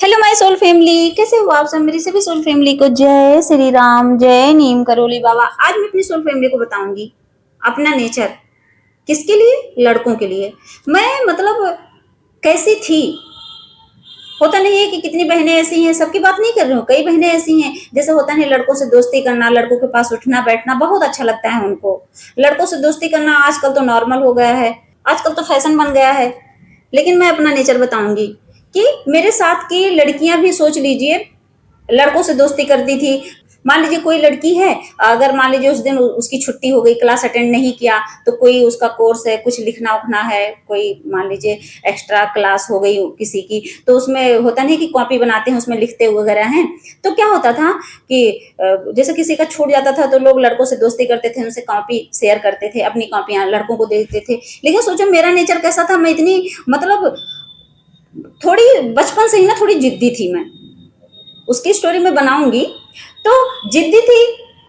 Hello my soul family, कैसे हो आप सब। मेरी सभी सोल फैमिली को जय श्री राम, जय नीम करोली बाबा। आज मैं अपनी सोल फैमिली को बताऊंगी अपना नेचर। किसके लिए? लड़कों के लिए। मैं मतलब कैसी थी। होता नहीं है कि कितनी बहनें ऐसी हैं, सबकी बात नहीं कर रही हूँ, कई बहनें ऐसी हैं जैसे होता नहीं, लड़कों से दोस्ती करना, लड़कों के पास उठना बैठना बहुत अच्छा लगता है उनको। लड़कों से दोस्ती करना आजकल तो नॉर्मल हो गया है, आजकल तो फैशन बन गया है। लेकिन मैं अपना नेचर बताऊंगी कि मेरे साथ की लड़कियां भी सोच लीजिए लड़कों से दोस्ती करती थी। मान लीजिए कोई लड़की है, अगर मान लीजिए उस दिन उसकी छुट्टी हो गई, क्लास अटेंड नहीं किया, तो कोई उसका कोर्स है, कुछ लिखना उखना है, कोई मान लीजिए एक्स्ट्रा क्लास हो गई किसी की, तो उसमें होता नहीं कि कॉपी बनाते हैं, उसमें लिखते वगैरह हैं। तो क्या होता था कि जैसे किसी का छूट जाता था तो लोग लड़कों से दोस्ती करते थे, उनसे कॉपी शेयर करते थे, अपनी कॉपियां लड़कों को दे देते थे। लेकिन सोचो मेरा नेचर कैसा था, मैं इतनी मतलब थोड़ी बचपन से ही ना थोड़ी जिद्दी थी मैं। उसकी स्टोरी मैं बनाऊंगी। तो जिद्दी थी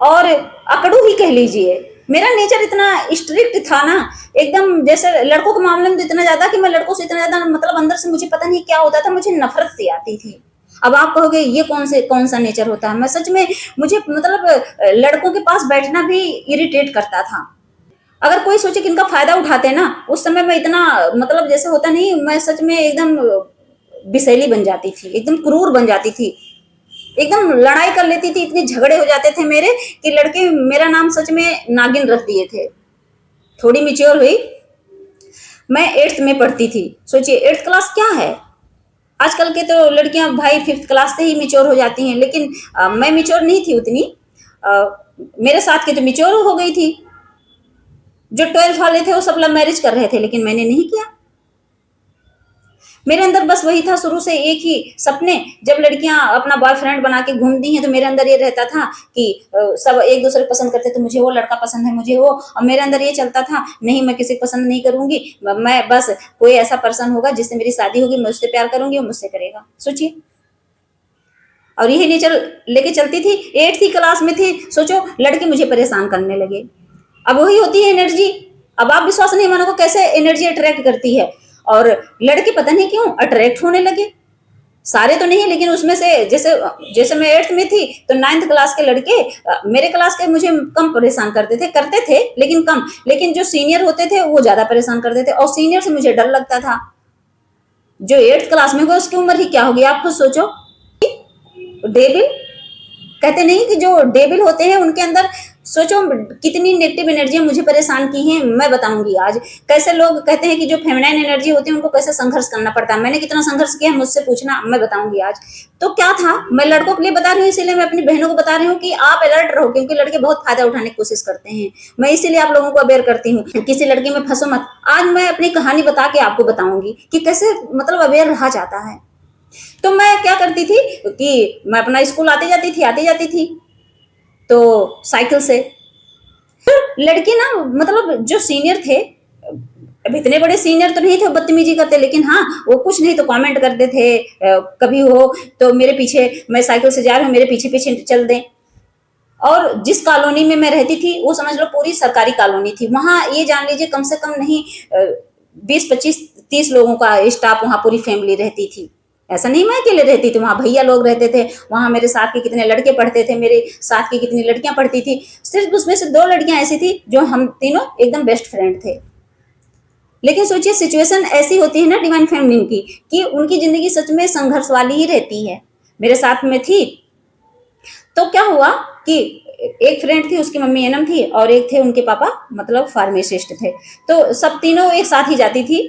और अकड़ू ही कह लीजिए। मेरा नेचर इतना स्ट्रिक्ट था ना, एकदम जैसे लड़कों के मामले में तो इतना ज्यादा कि मैं लड़कों से इतना ज्यादा मतलब अंदर से मुझे पता नहीं क्या होता था, मुझे नफरत सी आती थी। अब आप कहोगे ये कौन सा नेचर होता है। मैं सच में मुझे मतलब लड़कों के पास बैठना भी इरिटेट करता था। अगर कोई सोचे कि इनका फायदा उठाते हैं ना, उस समय मैं इतना मतलब जैसे होता नहीं, मैं सच में एकदम बिसैली बन जाती थी, एकदम क्रूर बन जाती थी, एकदम लड़ाई कर लेती थी। इतने झगड़े हो जाते थे मेरे कि लड़के मेरा नाम सच में नागिन रख दिए थे। थोड़ी मिच्योर हुई, मैं 8th में पढ़ती थी। सोचिए 8th क्लास क्या है। आजकल के तो लड़कियां भाई 5th क्लास से ही मिच्योर हो जाती हैं, लेकिन मैं मिच्योर नहीं थी उतनी। मेरे साथ के तो मिच्योर हो गई थी। जो 12th वाले थे वो सब लव मैरिज कर रहे थे, लेकिन मैंने नहीं किया। मेरे अंदर बस वही था शुरू से, एक ही सपने। जब लड़कियां अपना बॉयफ्रेंड बना के घूमती हैं तो मेरे अंदर ये रहता था कि सब एक दूसरे को पसंद करते, तो मुझे वो लड़का पसंद है, मुझे वो। और मेरे अंदर ये चलता था नहीं, मैं किसी को पसंद नहीं करूंगी, मैं बस कोई ऐसा पर्सन होगा जिससे मेरी शादी होगी, मैं उससे प्यार करूंगी, वो मुझसे करेगा। सोचिए, और यही नेचर लेके चलती थी। 8th क्लास में थी, सोचो लड़के मुझे परेशान करने लगे। अब वही होती है एनर्जी। अब आप विश्वास नहीं मानोगे कैसे एनर्जी अट्रैक्ट करती है। और लड़के पता नहीं क्यों अट्रैक्ट होने लगे। सारे तो नहीं, लेकिन उसमें से जैसे जैसे मैं 8th में थी तो 9th क्लास के लड़के मेरे क्लास के मुझे कम परेशान करते थे लेकिन कम। लेकिन जो सीनियर होते थे वो ज्यादा परेशान करते थे, और सीनियर से मुझे डर लगता था। जो 8th क्लास में होगा उसकी उम्र ही क्या होगी, आप खुद सोचो। डेविल कहते नहीं कि जो डेविल होते हैं उनके अंदर सोचो कितनी नेगेटिव एनर्जी मुझे परेशान की है। मैं बताऊंगी आज कैसे लोग कहते हैं कि जो फेमिनाइन एनर्जी होती है उनको कैसे संघर्ष करना पड़ता है। मैंने कितना संघर्ष किया मुझसे पूछना, मैं बताऊंगी आज। तो क्या था, मैं लड़कों के लिए बता रही हूँ, इसीलिए मैं अपनी बहनों को बता रही हूँ कि आप अलर्ट रहो, क्योंकि लड़के बहुत फायदा उठाने की कोशिश करते हैं। मैं इसीलिए आप लोगों को अवेयर करती हूँ, किसी लड़के में फंसो मत। आज मैं अपनी कहानी बता के आपको बताऊंगी कि कैसे मतलब अवेयर रहा जाता है। तो मैं क्या करती थी कि मैं अपना स्कूल आती जाती थी तो साइकिल से। लड़के ना मतलब जो सीनियर थे, अब इतने बड़े सीनियर तो नहीं थे, बदतमीजी करते, लेकिन हाँ वो कुछ नहीं तो कमेंट करते थे। कभी हो तो मेरे पीछे, मैं साइकिल से जा रही हूँ, मेरे पीछे पीछे चल दें। और जिस कॉलोनी में मैं रहती थी वो समझ लो पूरी सरकारी कॉलोनी थी। वहां ये जान लीजिए कम से कम नहीं 20 25 30 लोगों का स्टाफ, वहां पूरी फैमिली रहती थी। ऐसा नहीं मैं अकेले रहती थी, वहां भैया लोग रहते थे, वहां मेरे साथ के कितने लड़के पढ़ते थे, मेरे साथ की कितनी लड़कियां पढ़ती थी। सिर्फ उसमें से 2 लड़कियां ऐसी थी जो हम तीनों एकदम बेस्ट फ्रेंड थे। लेकिन सोचिए सिचुएशन ऐसी होती है ना डिवाइन फेमिनिन की, कि उनकी जिंदगी सच में संघर्ष वाली ही रहती है। मेरे साथ में थी। तो क्या हुआ कि एक फ्रेंड थी, उसकी मम्मी एनम थी, और एक थे उनके पापा मतलब फार्मासिस्ट थे। तो सब तीनों एक साथ ही जाती थी,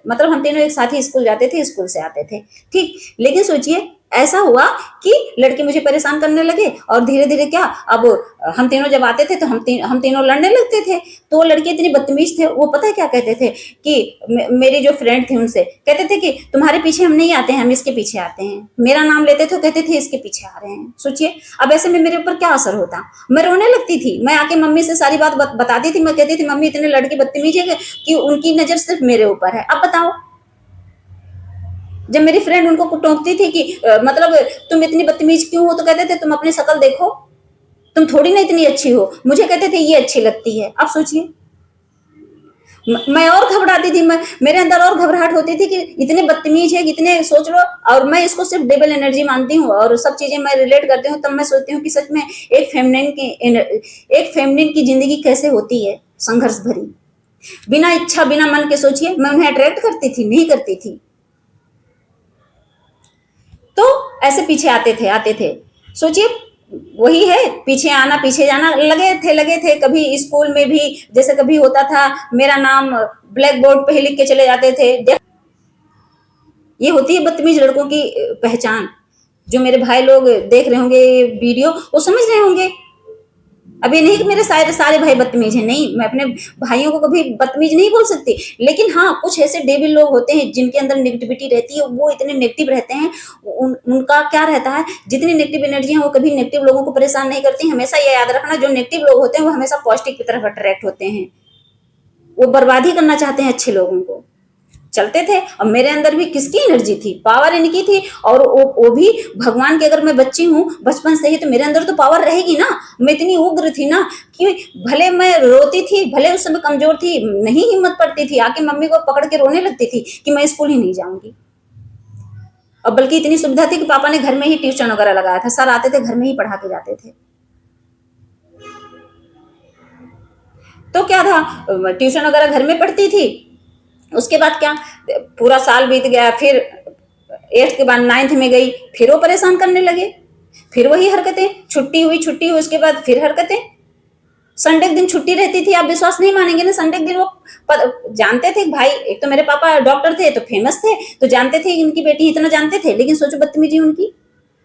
मतलब हम तीनों एक साथ ही स्कूल जाते थे, स्कूल से आते थे। ठीक, लेकिन सोचिए ऐसा हुआ कि लड़के मुझे परेशान करने लगे, और धीरे धीरे क्या, अब हम तीनों जब आते थे तो हम तीनों लड़ने लगते थे। तो वो लड़के इतने बदतमीज थे, वो पता है क्या कहते थे कि मेरी जो फ्रेंड थी उनसे कहते थे कि तुम्हारे पीछे हम नहीं आते हैं, हम इसके पीछे आते हैं। मेरा नाम लेते थे, कहते थे इसके पीछे आ रहे हैं। सोचिए अब ऐसे में मेरे ऊपर क्या असर होता। मैं रोने लगती थी। मैं आके मम्मी से सारी बात बताती थी। मैं कहती थी मम्मी इतने लड़के बदतमीज है कि उनकी नजर सिर्फ मेरे ऊपर है। अब बताओ, जब मेरी फ्रेंड उनको टोकती थी कि मतलब तुम इतनी बदतमीज क्यों हो, तो कहते थे तुम अपनी शक्ल देखो, तुम थोड़ी ना इतनी अच्छी हो। मुझे कहते थे ये अच्छी लगती है। अब सोचिए, मैं और घबराती थी, मैं मेरे अंदर और घबराहट होती थी कि इतने बदतमीज है, इतने सोच लो। और मैं इसको सिर्फ डेबल एनर्जी मानती हूँ और सब चीजें मैं रिलेट करती हूँ, तब मैं सोचती हूँ कि सच में एक फेमिनिन की जिंदगी कैसे होती है, संघर्ष भरी। बिना इच्छा बिना मन के सोचिए, मैं उन्हें अट्रैक्ट करती थी? नहीं करती थी। तो ऐसे पीछे आते थे। सोचिए, वही है, पीछे आना पीछे जाना, लगे थे। कभी स्कूल में भी जैसे कभी होता था, मेरा नाम ब्लैक बोर्ड पे ही लिख के चले जाते थे। ये होती है बदतमीज लड़कों की पहचान। जो मेरे भाई लोग देख रहे होंगे वीडियो, वो समझ रहे होंगे। अब ये नहीं कि मेरे सारे भाई बदतमीज हैं, नहीं, मैं अपने भाइयों को कभी बदतमीज नहीं बोल सकती, लेकिन हाँ, कुछ ऐसे डेविल लोग होते हैं जिनके अंदर नेगेटिविटी रहती है, वो इतने नेगेटिव रहते हैं। उनका क्या रहता है, जितनी नेगेटिव एनर्जी है वो कभी नेगेटिव लोगों को परेशान नहीं करती। हमेशा ये याद रखना, जो नेगेटिव लोग होते हैं वो हमेशा पॉजिटिव की तरफ अट्रैक्ट होते हैं। वो बर्बादी करना चाहते हैं अच्छे लोगों को। चलते थे। अब मेरे अंदर भी किसकी एनर्जी थी, पावर इनकी थी। और वो भी भगवान की, अगर मैं बच्ची हूँ बचपन से ही, तो मेरे अंदर तो पावर रहेगी ना। मैं इतनी उग्र थी ना कि भले मैं रोती थी, भले उस समय कमजोर थी, नहीं हिम्मत पड़ती थी, आके मम्मी को पकड़ के रोने लगती थी कि मैं स्कूल ही नहीं जाऊंगी। और बल्कि इतनी सुविधा थी कि पापा ने घर में ही ट्यूशन वगैरह लगाया था, सर आते थे घर में ही पढ़ा के जाते थे। तो क्या था, ट्यूशन वगैरह घर में पढ़ती थी। उसके बाद क्या, पूरा साल बीत गया, फिर 8th के बाद 9th में गई, फिर वो परेशान करने लगे, फिर वही हरकतें। छुट्टी हुई, उसके बाद फिर हरकतें। संडे के दिन छुट्टी रहती थी, आप विश्वास नहीं मानेंगे ना, संडे के दिन वो जानते थे भाई, एक तो मेरे पापा डॉक्टर थे तो फेमस थे, तो जानते थे इनकी बेटी, इतना जानते थे, लेकिन सोचो बदतमीजी उनकी,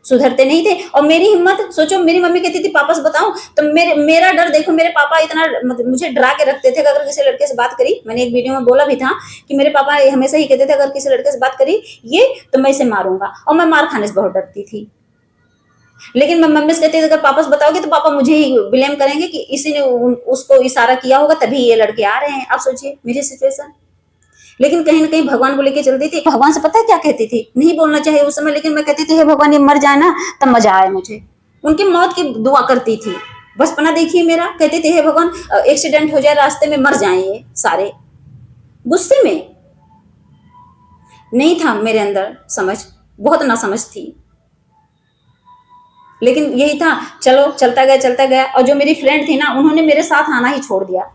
सुधरते नहीं थे। और मेरी हिम्मत सोचो, मेरी मम्मी कहती थी पापा से बताऊं, तो मेरा डर देखो, मेरे पापा इतना मुझे डरा के रखते थे कि अगर किसी लड़के से बात करी, मैंने एक वीडियो में बोला भी था कि मेरे पापा हमेशा ही कहते थे अगर किसी लड़के से बात करी ये तो मैं इसे मारूंगा, और मैं मार खाने से बहुत डरती थी। लेकिन मैं मम्मी से कहती थी अगर पापा से बताओगे तो पापा मुझे ही ब्लेम करेंगे कि इसी ने उसको इशारा किया होगा तभी ये लड़के आ रहे हैं। आप सोचिए मेरी सिचुएशन। लेकिन कहीं ना कहीं भगवान को लेके चलती थी। भगवान से पता है क्या कहती थी, नहीं बोलना चाहिए उस समय, लेकिन मैं कहती थी हे भगवान ये मर जाए ना तब मजा आए मुझे। उनकी मौत की दुआ करती थी। बचपना देखिए मेरा, कहती थी हे भगवान एक्सीडेंट हो जाए रास्ते में, मर जाए ये सारे। गुस्से में नहीं था मेरे अंदर समझ, बहुत ना समझ थी, लेकिन यही था, चलो चलता गया। और जो मेरी फ्रेंड थी ना, उन्होंने मेरे साथ आना ही छोड़ दिया।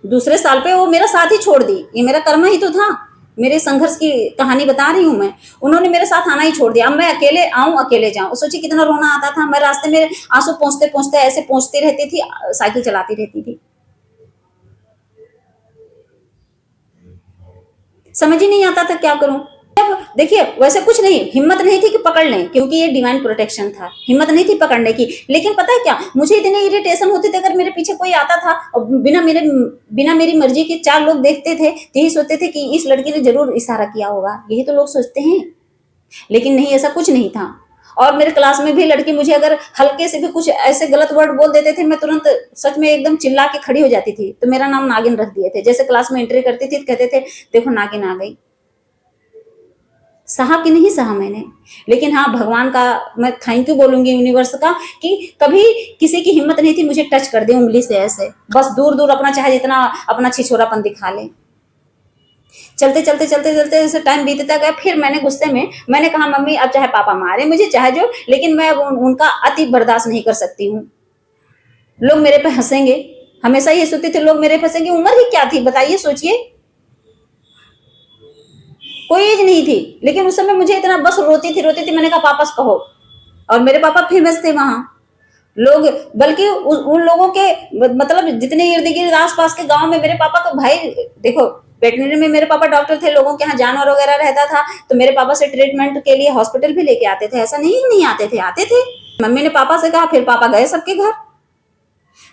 दूसरे साल पे वो मेरा साथ ही छोड़ दी। ये मेरा कर्म ही तो था, मेरे संघर्ष की कहानी बता रही हूँ मैं। उन्होंने मेरे साथ आना ही छोड़ दिया। अब मैं अकेले आऊं अकेले जाऊं, सोचिए कितना रोना आता था। मैं रास्ते में आंसू पहुंचते ऐसे पहुंचती रहती थी, साइकिल चलाती रहती थी। समझ ही नहीं आता था क्या करूं। अब देखिए वैसे कुछ नहीं, हिम्मत नहीं थी कि पकड़ लें, क्योंकि ये डिवाइन प्रोटेक्शन था, हिम्मत नहीं थी पकड़ने की। लेकिन पता है क्या, मुझे इतने इरिटेशन होते थे अगर मेरे पीछे कोई आता था और बिना मेरी मर्जी के 4 लोग देखते थे, यही सोचते थे कि इस लड़की ने जरूर इशारा किया होगा, यही तो लोग सोचते हैं। लेकिन नहीं, ऐसा कुछ नहीं था। और मेरे क्लास में भी लड़की मुझे अगर हल्के से भी कुछ ऐसे गलत वर्ड बोल देते थे, मैं तुरंत सच में एकदम चिल्ला के खड़ी हो जाती थी। तो मेरा नाम नागिन रख दिए थे। जैसे क्लास में एंट्री करती थी तो कहते थे देखो नागिन आ गई। सहा कि नहीं सहा मैंने, लेकिन हाँ भगवान का मैं थैंक यू बोलूंगी, यूनिवर्स का, कि कभी किसी की हिम्मत नहीं थी मुझे टच कर दे उंगली से ऐसे, बस दूर दूर अपना चाहे जितना अपना छिछोरापन दिखा ले। चलते जैसे टाइम बीतता गया, फिर मैंने गुस्से में मैंने कहा मम्मी अब चाहे पापा मारे मुझे चाहे जो, लेकिन मैं उनका अति बर्दाश्त नहीं कर सकती हूँ। लोग मेरे पे हंसेंगे, हमेशा ये सोचते थे लोग मेरे पे हंसेंगे। उम्र ही क्या थी बताइए, सोचिए, कोई एज नहीं थी। लेकिन उस समय मुझे इतना, बस रोती थी। मैंने कहा पापा से कहो। और मेरे पापा फेमस थे वहां लोग, बल्कि उन लोगों के मतलब जितने इर्द गिर्द आसपास के गांव में मेरे पापा का भाई, देखो वेटनरी में मेरे पापा डॉक्टर थे, लोगों के यहाँ जानवर वगैरह रहता था, तो मेरे पापा से ट्रीटमेंट के लिए हॉस्पिटल भी लेके आते थे। ऐसा नहीं आते थे। मम्मी ने पापा से कहा, फिर पापा गए सबके घर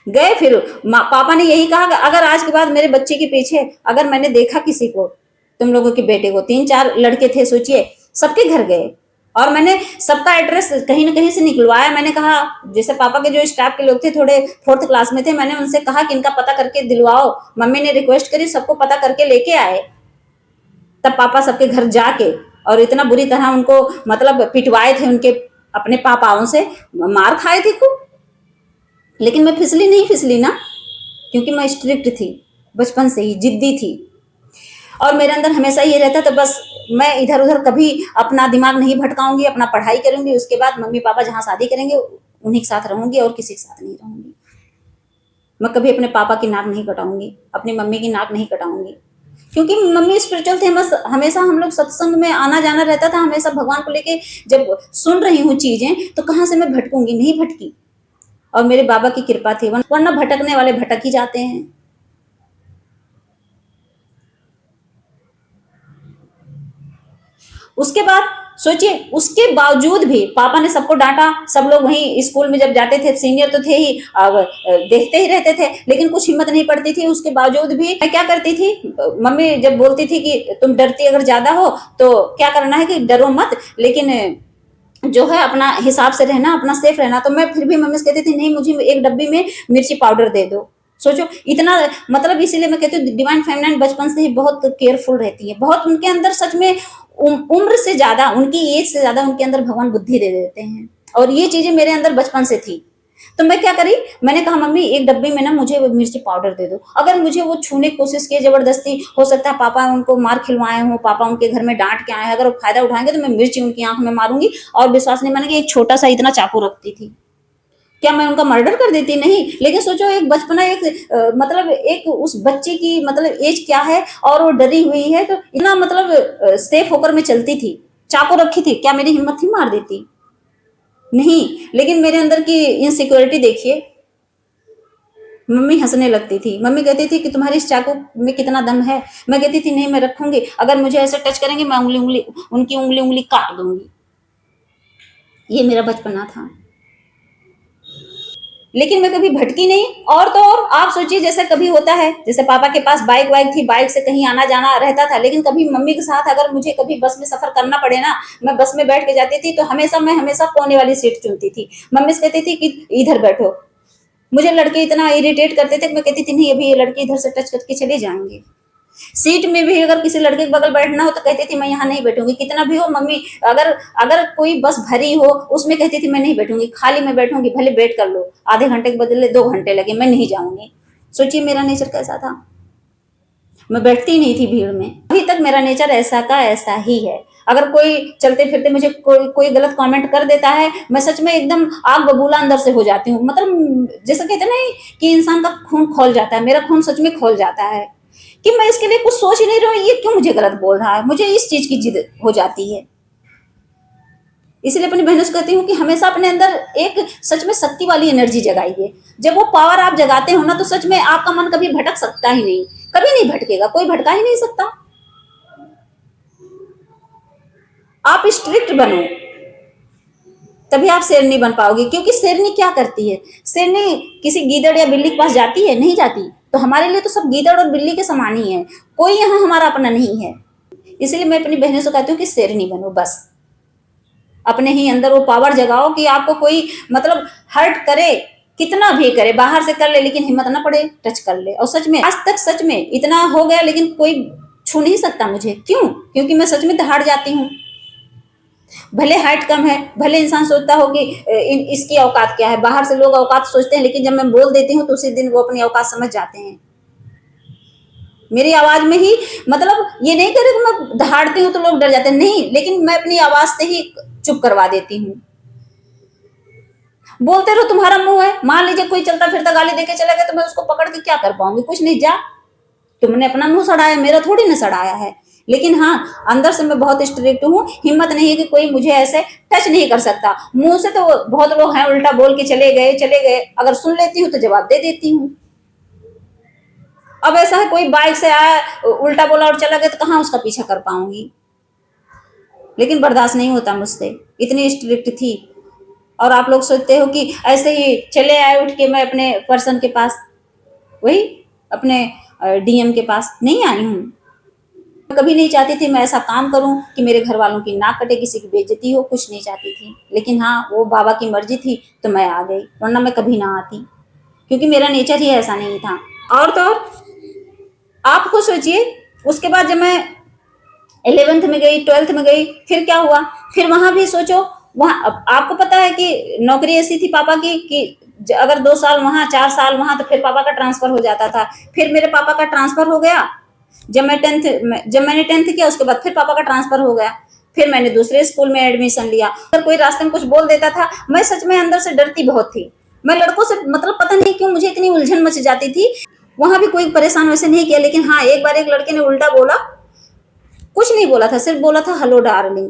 गए। फिर पापा ने यही कहा कि अगर आज के बाद मेरे बच्चे के पीछे अगर मैंने देखा किसी को, तुम लोगों के बेटे को, 3-4 लड़के थे सोचिए, सबके घर गए और मैंने सबका एड्रेस कहीं ना कहीं से निकलवाया। मैंने कहा, जैसे पापा के जो स्टाफ के लोग थे थोड़े 4th क्लास में थे, मैंने उनसे कहा कि इनका पता करके दिलवाओ। मम्मी ने रिक्वेस्ट करी, सबको पता करके लेके आए। तब पापा सबके घर जाके और इतना बुरी तरह उनको मतलब पिटवाए थे, उनके अपने पापाओं से मार खाए थे खूब। लेकिन मैं फिसली ना, क्योंकि मैं स्ट्रिक्ट थी, बचपन से ही जिद्दी थी। और मेरे अंदर हमेशा ये रहता था, बस मैं इधर उधर कभी अपना दिमाग नहीं भटकाऊंगी, अपना पढ़ाई करूंगी, उसके बाद मम्मी पापा जहां शादी करेंगे उन्हीं के साथ रहूंगी और किसी के साथ नहीं रहूंगी। मैं कभी अपने पापा की नाक नहीं कटाऊंगी, अपनी मम्मी की नाक नहीं कटाऊंगी, क्योंकि मम्मी स्पिरिचुअल थे। बस हमेशा हम लोग सत्संग में आना जाना रहता था, हमेशा भगवान को लेके जब सुन रही हूँ चीजें तो कहाँ से मैं भटकूंगी, नहीं भटकी। और मेरे बाबा की कृपा थी, वरना भटकने वाले भटक ही जाते हैं। उसके बाद सोचिए, उसके बावजूद भी पापा ने सबको डांटा। सब लोग वहीं स्कूल में जब जाते थे, सीनियर तो थे ही, अब देखते ही रहते थे, लेकिन कुछ हिम्मत नहीं पड़ती थी। उसके बावजूद भी मैं क्या करती थी, मम्मी जब बोलती थी कि तुम डरती अगर ज्यादा हो तो क्या करना है कि डरो मत, लेकिन जो है अपना हिसाब से रहना, अपना सेफ रहना। तो मैं फिर भी मम्मी से कहती थी नहीं, मुझे एक डब्बी में मिर्ची पाउडर दे दो। सोचो इतना, मतलब इसीलिए मैं कहती हूँ डिवाइन फेमिनिन बचपन से ही बहुत केयरफुल रहती है। बहुत उनके अंदर सच में उम्र से ज्यादा, उनकी एज से ज्यादा उनके अंदर भगवान बुद्धि दे देते हैं। और ये चीजें मेरे अंदर बचपन से थी। तो मैं क्या करी, मैंने कहा मम्मी एक डब्बे में ना मुझे मिर्ची पाउडर दे दो। अगर मुझे वो छूने की कोशिश की जबरदस्ती, हो सकता है पापा उनको मार खिलवाए हो, पापा उनके घर में डांट के आए, अगर वो फायदा उठाएंगे तो मैं मिर्ची उनकी आंख में मारूंगी। और विश्वास नहीं मानेंगे, एक छोटा सा इतना चाकू रखती थी। क्या मैं उनका मर्डर कर देती? नहीं। लेकिन सोचो एक बचपना, एक मतलब एक उस बच्चे की मतलब एज क्या है, और वो डरी हुई है, तो इतना मतलब सेफ होकर मैं चलती थी। चाकू रखी थी, क्या मेरी हिम्मत थी मार देती? नहीं। लेकिन मेरे अंदर की इनसिक्योरिटी देखिए। मम्मी हंसने लगती थी, मम्मी कहती थी कि तुम्हारी इस चाकू में कितना दम है। मैं कहती थी नहीं मैं रखूंगी, अगर मुझे ऐसे टच करेंगे मैं उंगली उंगली, उनकी उंगली उंगली काट दूंगी। ये मेरा बचपना था। लेकिन मैं कभी भटकी नहीं। और तो और आप सोचिए, जैसे कभी होता है, जैसे पापा के पास बाइक वाइक थी, बाइक से कहीं आना जाना रहता था, लेकिन कभी मम्मी के साथ अगर मुझे कभी बस में सफर करना पड़े ना, मैं बस में बैठ के जाती थी, तो मैं हमेशा कोने वाली सीट चुनती थी। मम्मी से कहती थी कि इधर बैठो। मुझे लड़के इतना इरिटेट करते थे कि मैं कहती थी नहीं, अभी ये लड़के इधर से टच करके चले जाएंगे। सीट में भी अगर किसी लड़के के बगल बैठना हो तो कहती थी मैं यहाँ नहीं बैठूंगी, कितना भी हो मम्मी। अगर अगर कोई बस भरी हो उसमें कहती थी मैं नहीं बैठूंगी, खाली मैं बैठूंगी, भले वेट कर लो, आधे घंटे के बदले 2 घंटे लगे, मैं नहीं जाऊंगी। सोचिए मेरा नेचर कैसा था। मैं बैठती नहीं थी भीड़ में। अभी तक मेरा नेचर ऐसा का ऐसा ही है। अगर कोई चलते फिरते मुझे कोई गलत कमेंट कर देता है, मैं सच में एकदम आग बबूला अंदर से हो जाती हूँ। मतलब जैसे कहते हैं ना कि इंसान का खून खौल जाता है, मेरा खून सच में खौल जाता है कि मैं इसके लिए कुछ सोच ही नहीं रही हूँ, ये क्यों मुझे गलत बोल रहा है। मुझे इस चीज की जिद हो जाती है। इसलिए अपनी बहनों से कहती हूँ कि हमेशा अपने अंदर एक सच में शक्ति वाली एनर्जी जगाइए। जब वो पावर आप जगाते हो ना, तो सच में आपका मन कभी भटक सकता ही नहीं, कभी नहीं भटकेगा, कोई भटका ही नहीं सकता। आप स्ट्रिक्ट बनो, तभी आप शेरनी बन पाओगे। क्योंकि शेरनी क्या करती है, शेरनी किसी गीदड़ या बिल्ली के पास जाती है? नहीं जाती। तो हमारे लिए तो सब गीदड़ और बिल्ली के समान ही है, कोई यहाँ हमारा अपना नहीं है। इसलिए मैं अपनी बहनों से कहती हूँ कि शेरनी बनो, बस अपने ही अंदर वो पावर जगाओ कि आपको कोई मतलब हर्ट करे, कितना भी करे, बाहर से कर ले, लेकिन हिम्मत ना पड़े, टच कर ले। और सच में आज तक सच में इतना हो गया, लेकिन कोई छू नहीं सकता मुझे। क्यों? क्योंकि मैं सच में दहाड़ जाती हूँ। भले हाइट कम है, भले इंसान सोचता हो कि इसकी औकात क्या है, बाहर से लोग औकात सोचते हैं, लेकिन जब मैं बोल देती हूँ तो उसी दिन वो अपनी औकात समझ जाते हैं। मेरी आवाज में ही, मतलब ये नहीं करे कि मैं दहाड़ती हूँ तो लोग डर जाते हैं, नहीं, लेकिन मैं अपनी आवाज से ही चुप करवा देती हूँ। बोलते रहो तुम्हारा मुंह है। मान लीजिए कोई चलता फिरता गाली देके चला गया, तो मैं उसको पकड़ के क्या कर पाऊंगी? कुछ नहीं। जा, तुमने अपना मुंह सड़ाया, मेरा थोड़ी ना सड़ाया है। लेकिन हाँ, अंदर से मैं बहुत स्ट्रिक्ट हूँ। हिम्मत नहीं है कि कोई मुझे ऐसे टच नहीं कर सकता। मुंह से तो बहुत लोग हैं उल्टा बोल के चले गए चले गए, अगर सुन लेती हूँ तो जवाब दे देती हूँ। अब ऐसा है कोई बाइक से आया, उल्टा बोला और चला गया, तो कहाँ उसका पीछा कर पाऊंगी? लेकिन बर्दाश्त नहीं होता मुझसे, इतनी स्ट्रिक्ट थी। और आप लोग सोचते हो कि ऐसे ही चले आए उठ के मैं अपने पर्सन के पास, वही अपने डीएम के पास नहीं आई हूँ। कभी नहीं चाहती थी मैं ऐसा काम करूं कि मेरे घर वालों की नाक कटे, किसी की बेइज्जती हो, कुछ नहीं चाहती थी। लेकिन हाँ, वो बाबा की मर्जी थी तो मैं आ गई, वरना मैं कभी ना आती, क्योंकि मेरा नेचर ही ऐसा नहीं था। और तो और आप खुद सोचिए, उसके बाद जब मैं 11th में गई, 12th में गई, फिर क्या हुआ? फिर वहां भी सोचो, वहां आपको पता है कि नौकरी ऐसी थी पापा की कि अगर 2 साल वहां, 4 साल वहां, तो फिर पापा का ट्रांसफर हो जाता था। फिर मेरे पापा का ट्रांसफर हो गया जब मैंने 10th किया, उसके बाद फिर पापा का ट्रांसफर हो गया। फिर मैंने दूसरे स्कूल में एडमिशन लिया। अगर कोई रास्ते में कुछ बोल देता था, मैं सच में अंदर से डरती बहुत थी। मैं लड़कों से मतलब पता नहीं क्यों मुझे इतनी उलझन मच जाती थी। वहां भी कोई परेशान वैसे नहीं किया, लेकिन हाँ, एक बार एक लड़के ने उल्टा बोला। कुछ नहीं बोला था, सिर्फ बोला था हेलो डार्लिंग।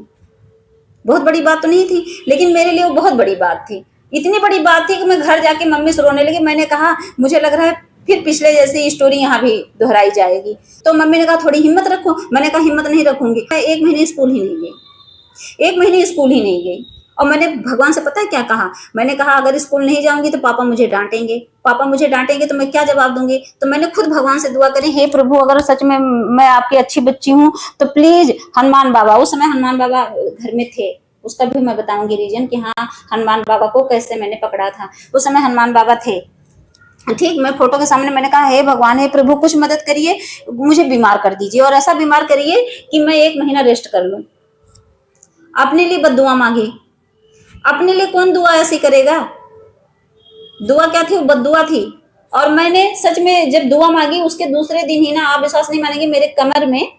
बहुत बड़ी बात तो नहीं थी, लेकिन मेरे लिए वो बहुत बड़ी बात थी। इतनी बड़ी बात थी कि मैं घर जाके मम्मी से रोने लगी। मैंने कहा मुझे लग रहा है फिर पिछले जैसी स्टोरी यहाँ भी दोहराई जाएगी। तो मम्मी ने कहा थोड़ी हिम्मत रखो। मैंने कहा हिम्मत नहीं रखूंगी। मैं 1 महीने स्कूल ही नहीं गई, 1 महीने स्कूल ही नहीं गई। और मैंने भगवान से पता है क्या कहा? मैंने कहा अगर स्कूल नहीं जाऊंगी तो पापा मुझे डांटेंगे, पापा मुझे डांटेंगे तो मैं क्या जवाब दूंगी? तो मैंने खुद भगवान से दुआ करी, हे प्रभु, अगर सच में मैं आपकी अच्छी बच्ची हूँ तो प्लीज हनुमान बाबा, उस समय हनुमान बाबा घर में थे, उसका भी मैं बताऊंगी रीजन कि हाँ हनुमान बाबा को कैसे मैंने पकड़ा था। उस समय हनुमान बाबा थे, ठीक। मैं फोटो के सामने मैंने कहा हे भगवान, हे प्रभु, कुछ मदद करिए, मुझे बीमार कर दीजिए, और ऐसा बीमार करिए कि मैं 1 महीना रेस्ट कर लूं। अपने लिए बद्दुआ मांगी। अपने लिए कौन दुआ ऐसी करेगा? दुआ क्या थी? वो बद्दुआ थी। और मैंने सच में जब दुआ मांगी, उसके दूसरे दिन ही ना, आप विश्वास नहीं मानेंगे, मेरे कमर में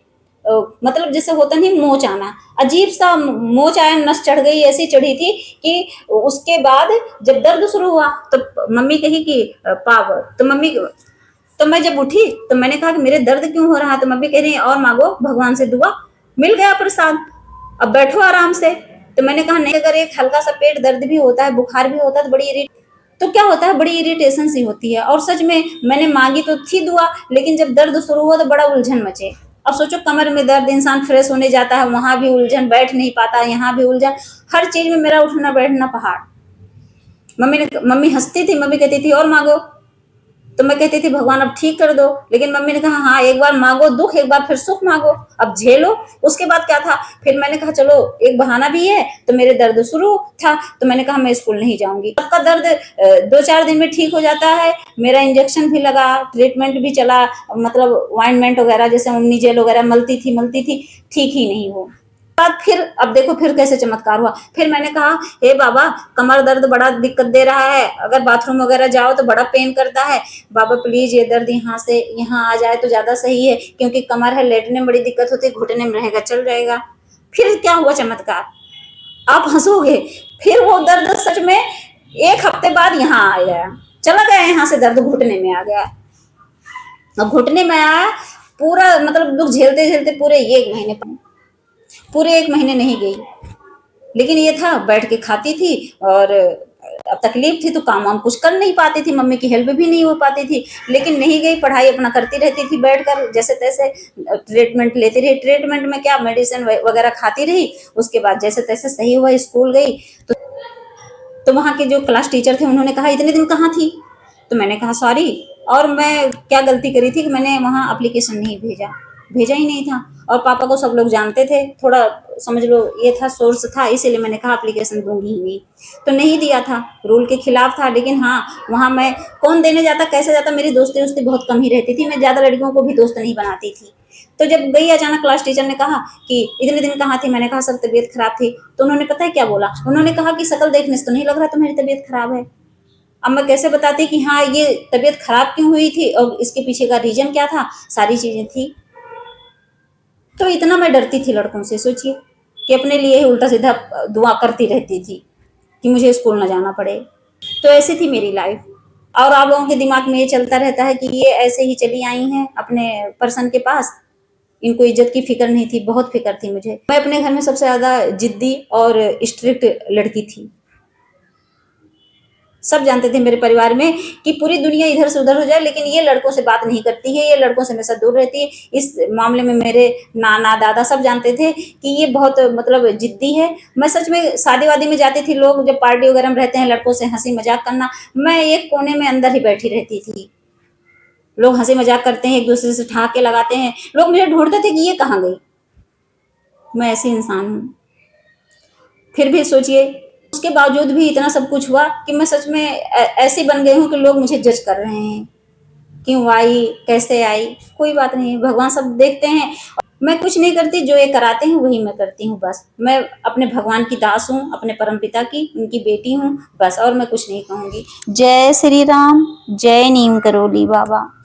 मतलब जैसे होता नहीं मोच आना, अजीब सा मोच आया, नस चढ़ गई, ऐसी चढ़ी थी कि उसके बाद जब दर्द शुरू हुआ तो मम्मी कही कि पावर, तो मम्मी, तो मैं जब उठी तो मैंने कहा कि मेरे दर्द क्यों हो रहा है? तो मम्मी कह रही है और मांगो भगवान से दुआ, मिल गया प्रसाद, अब बैठो आराम से। तो मैंने कहा नहीं, अगर एक हल्का सा पेट दर्द भी होता है, बुखार भी होता है, तो तो क्या होता है, बड़ी इरिटेशन सी होती है। और सच में मैंने मांगी तो थी दुआ, लेकिन जब दर्द शुरू हुआ तो बड़ा उलझन मचे। अब सोचो, कमर में दर्द, इंसान फ्रेश होने जाता है, वहां भी उलझन, बैठ नहीं पाता, यहाँ भी उलझन, हर चीज में मेरा उठना बैठना पहाड़। मम्मी हंसती थी, मम्मी कहती थी और मांगो, तो मैं कहती थी भगवान अब ठीक कर दो, लेकिन मम्मी ने कहा हाँ, एक बार मांगो दुख, एक बार फिर सुख मांगो, अब झेलो। उसके बाद क्या था, फिर मैंने कहा चलो एक बहाना भी है, तो मेरे दर्द शुरू था, तो मैंने कहा मैं स्कूल नहीं जाऊंगी। सबका दर्द 2-4 दिन में ठीक हो जाता है। मेरा इंजेक्शन भी लगा, ट्रीटमेंट भी चला, मतलब ऑइंटमेंट वगैरह, जैसे उम्नी जेल वगैरह मलती थी, ठीक ही नहीं हो। बाद फिर अब देखो फिर कैसे चमत्कार हुआ। फिर मैंने कहा हे बाबा, कमर दर्द बड़ा दिक्कत दे रहा है, अगर बाथरूम वगैरह जाओ तो बड़ा पेन करता है, बाबा प्लीज ये दर्द यहाँ से यहाँ आ जाए तो ज्यादा सही है, क्योंकि कमर है, लेटने में बड़ी दिक्कत होती है, घुटने में रहेगा चल जाएगा। फिर क्या हुआ चमत्कार, आप हंसोगे। फिर वो दर्द सच में 1 हफ्ते बाद यहाँ आ गया, चला गया, यहाँ से दर्द घुटने में आ गया। अब घुटने में आया, पूरा मतलब दुख झेलते झेलते पूरे 1 महीने नहीं गई। लेकिन ये था, बैठ के खाती थी, और अब तकलीफ थी तो काम वाम कुछ कर नहीं पाती थी, मम्मी की हेल्प भी नहीं हो पाती थी, लेकिन नहीं गई, पढ़ाई अपना करती रहती थी बैठकर, जैसे तैसे ट्रीटमेंट लेती रही। ट्रीटमेंट में क्या, मेडिसिन वगैरह खाती रही। उसके बाद जैसे तैसे सही हुआ, स्कूल गई तो वहाँ के जो क्लास टीचर थे उन्होंने कहा इतने दिन कहाँ थी? तो मैंने कहा सॉरी, और मैं क्या गलती करी थी कि मैंने वहाँ एप्लीकेशन नहीं भेजा, भेजा ही नहीं था। और पापा को सब लोग जानते थे, थोड़ा समझ लो ये था, सोर्स था, इसीलिए मैंने कहा एप्लीकेशन दूंगी ही नहीं। तो नहीं दिया था, रूल के खिलाफ था। लेकिन हाँ, वहाँ मैं कौन देने जाता, कैसे जाता, मेरी दोस्ती उस्ती बहुत कम ही रहती थी, मैं ज़्यादा लड़कियों को भी दोस्त नहीं बनाती थी। तो जब गई, अचानक क्लास टीचर ने कहा कि इतने दिन कहाँ थी? मैंने कहा सर तबीयत खराब थी। तो उन्होंने पता है क्या बोला? उन्होंने कहा कि शक्ल देखने से तो नहीं लग रहा तुम्हारी तबीयत खराब है। अब मैं कैसे बताती कि हाँ ये तबीयत खराब क्यों हुई थी और इसके पीछे का रीजन क्या था, सारी चीजें थी। तो इतना मैं डरती थी लड़कों से, सोचिए, कि अपने लिए ही उल्टा सीधा दुआ करती रहती थी कि मुझे स्कूल ना जाना पड़े। तो ऐसी थी मेरी लाइफ। और आप लोगों के दिमाग में ये चलता रहता है कि ये ऐसे ही चली आई हैं अपने पर्सन के पास, इनको इज्जत की फिक्र नहीं थी। बहुत फिक्र थी मुझे। मैं अपने घर में सबसे ज्यादा जिद्दी और स्ट्रिक्ट लड़की थी। सब जानते थे मेरे परिवार में कि पूरी दुनिया इधर से उधर हो जाए, लेकिन ये लड़कों से बात नहीं करती है, ये लड़कों से हमेशा दूर रहती है। इस मामले में मेरे नाना दादा सब जानते थे कि ये बहुत मतलब जिद्दी है। मैं सच में शादी वादी में जाती थी, लोग जब पार्टी वगैरह में रहते हैं, लड़कों से हंसी मजाक करना, मैं एक कोने में अंदर ही बैठी रहती थी। लोग हंसी मजाक करते हैं, एक दूसरे से ठहाके लगाते हैं, लोग मुझे ढूंढते थे कि ये कहाँ गई। मैं ऐसी इंसान हूँ। फिर भी सोचिए, उसके बावजूद भी इतना सब कुछ हुआ कि मैं सच में ऐसी बन गई हूँ कि लोग मुझे जज कर रहे हैं, क्यों आई, कैसे आई। कोई बात नहीं, भगवान सब देखते हैं। मैं कुछ नहीं करती, जो ये कराते हैं वही मैं करती हूँ बस। मैं अपने भगवान की दास हूँ, अपने परमपिता की, उनकी बेटी हूँ बस, और मैं कुछ नहीं कहूँगी। जय श्री राम, जय नीम करोली बाबा।